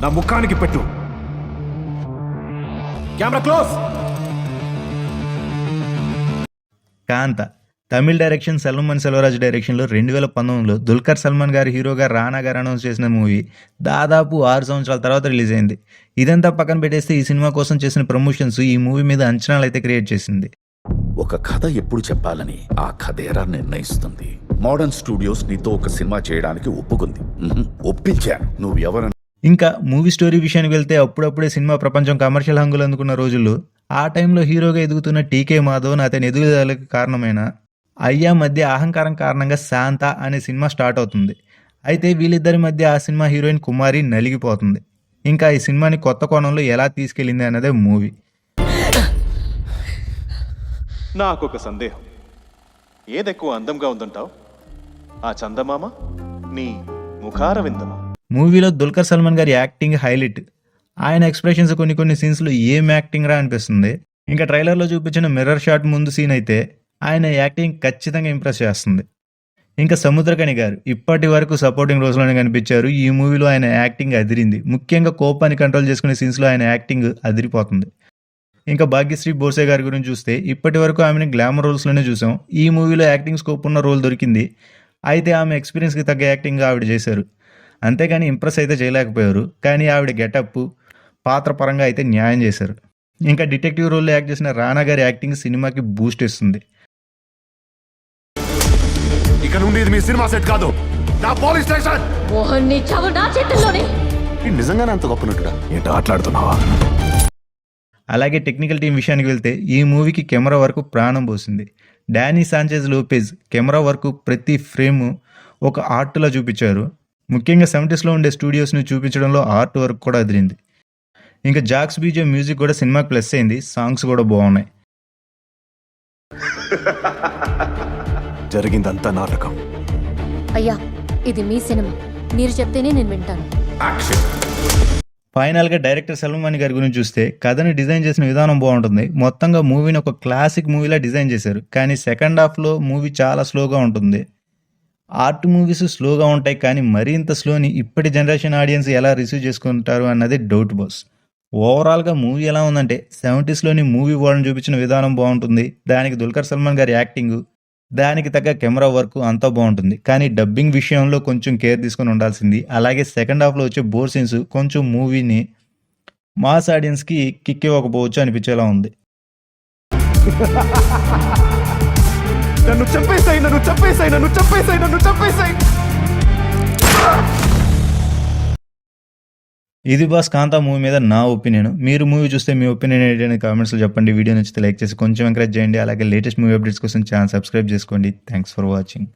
నా ముఖానికి పెట్టు. Camera close. కాంత తమిళ డైరెక్షన్ సల్మాన్ సెల్వరాజ్ డైరెక్షన్లో 2019లో దుల్కర్ సల్మాన్ గారు హీరోగా రానా గారు అనౌన్స్ చేసిన మూవీ దాదాపు 6 సంవత్సరాల తర్వాత రిలీజ్ అయింది. ఇదంతా పక్కన పెట్టేస్తే ఈ సినిమా కోసం చేసిన ప్రమోషన్స్ ఈ మూవీ మీద అంచనాలు అయితే క్రియేట్ చేసింది. ఒక కథ ఎప్పుడు చెప్పాలని ఆ కథేరా నిర్ణయిస్తుంది. మోడర్న్ స్టూడియోస్ నీతో ఒక సినిమా చేయడానికి ఒప్పుకుంది. ఒప్పించాను. నువ్వు ఎవరన్నా. ఇంకా మూవీ స్టోరీ విషయానికి వెళ్తే అప్పుడప్పుడే సినిమా ప్రపంచం కమర్షియల్ హంగులు అందుకున్న రోజుల్లో ఆ టైంలో హీరోగా ఎదుగుతున్న టీకే మాధవన్ అతని ఎదుగుదలకు కారణమైన అయ్యా మధ్య అహంకారం కారణంగా శాంత అనే సినిమా స్టార్ట్ అవుతుంది. అయితే వీళ్ళిద్దరి మధ్య ఆ సినిమా హీరోయిన్ కుమారి నలిగిపోతుంది. ఇంకా ఈ సినిమాని కొత్త కోణంలో ఎలా తీసుకెళ్ళింది అన్నదే మూవీ. నాకొక సందేహం. ఏదెక్కువ అందంగా ఉందంటావు, ఆ చందమామ నీ ముఖార విందమా? మూవీలో దుల్కర్ సల్మాన్ గారి యాక్టింగ్ హైలైట్. ఆయన ఎక్స్ప్రెషన్స్ కొన్ని సీన్స్లో ఏం యాక్టింగ్ రా అనిపిస్తుంది. ఇంకా ట్రైలర్లో చూపించిన మిర్రర్ షాట్ ముందు సీన్ అయితే ఆయన యాక్టింగ్ ఖచ్చితంగా ఇంప్రెస్ చేస్తుంది. ఇంకా సముద్రకని గారు ఇప్పటి వరకు సపోర్టింగ్ రోల్స్లోనే కనిపించారు. ఈ మూవీలో ఆయన యాక్టింగ్ అదిరింది. ముఖ్యంగా కోపాన్ని కంట్రోల్ చేసుకునే సీన్స్లో ఆయన యాక్టింగ్ అదిరిపోతుంది. ఇంకా భాగ్యశ్రీ బోర్సే గారి గురించి చూస్తే ఇప్పటి వరకు ఆమెను గ్లామర్ రోల్స్లోనే చూసాం. ఈ మూవీలో యాక్టింగ్ స్కోప్ ఉన్న రోల్ దొరికింది. అయితే ఆమె ఎక్స్పీరియన్స్కి తగ్గ యాక్టింగ్ ఆవిడ చేశారు. అంతేగాని ఇంప్రెస్ అయితే చేయలేకపోయారు. కానీ ఆవిడ గెటప్ పాత్ర పరంగా అయితే న్యాయం చేశారు. ఇంకా డిటెక్టివ్ రోల్లో యాక్ట్ చేసిన రానా గారి యాక్టింగ్ సినిమాకి బూస్ట్ ఇస్తుంది. ఇక నుండి ఇది మీ సినిమా సెట్ కాదు, నా పోలీస్ స్టేషన్. మోహన్ నీ చావు నా చేతుల్లోనే. నిజంగానే అంత గొప్ప నటుడా? ఏంటో ఆటలాడుతున్నావా? అలాగే టెక్నికల్ టీం విషయానికి వెళ్తే ఈ మూవీకి కెమెరా వర్క్ ప్రాణం పోసింది. Danny Sanchez Lopez camera work ప్రతి ఫ్రేమ్ ఒక ఆర్ట్లా చూపించారు. ముఖ్యంగా 70sలో ఉండే స్టూడియోస్ని చూపించడంలో ఆర్ట్ వర్క్ కూడా అదిరింది. ఇంకా జాక్స్ బీజే మ్యూజిక్ కూడా సినిమాకి ప్లస్ అయింది. సాంగ్స్ కూడా బాగున్నాయి. జరిగిందంతా నాటకం. అయ్యా, ఇది మీ సినిమా, మీరు చెప్తేనే నేను వింటాను. ఫైనల్గా డైరెక్టర్ సల్మాన్ గారి గురించి చూస్తే కథని డిజైన్ చేసిన విధానం బాగుంటుంది. మొత్తంగా మూవీని ఒక క్లాసిక్ మూవీలా డిజైన్ చేశారు. కానీ సెకండ్ హాఫ్లో మూవీ చాలా స్లోగా ఉంటుంది. ఆర్ట్ మూవీస్ స్లోగా ఉంటాయి, కానీ మరింత స్లోని ఇప్పటి జనరేషన్ ఆడియన్స్ ఎలా రిసీవ్ చేసుకుంటారు అన్నది డౌట్ బాస్. ఓవరాల్గా మూవీ ఎలా ఉందంటే 70sలోని మూవీ వరల్డ్ని చూపించిన విధానం బాగుంటుంది. దానికి దుల్కర్ సల్మాన్ గారి యాక్టింగ్, దానికి తగ్గ కెమెరా వర్క్ అంతా బాగుంటుంది. కానీ డబ్బింగ్ విషయంలో కొంచెం కేర్ తీసుకొని ఉండాల్సింది. అలాగే సెకండ్ హాఫ్లో వచ్చే బోర్ సీన్స్ కొంచెం మూవీని మాస్ ఆడియన్స్కి కిక్ ఇవ్వకపోవచ్చు అనిపించేలా ఉంది. నన్ను చంపేసాయి. ఇది బాస్ కాంతా మూవీ మీద నా ఒపీనియన్. మీరు మూవీ చూస్తే మీ ఒపీనియన్ ఏంటని కామెంట్స్లో చెప్పండి. వీడియో నచ్చితే లైక్ చేసి కొంచెం ఎంకరేజ్ చేయండి. అలాగే లేటెస్ట్ మూవీ అప్డేట్స్ కోసం ఛానల్ సబ్స్క్రైబ్ చేసుకోండి. Thanks for watching.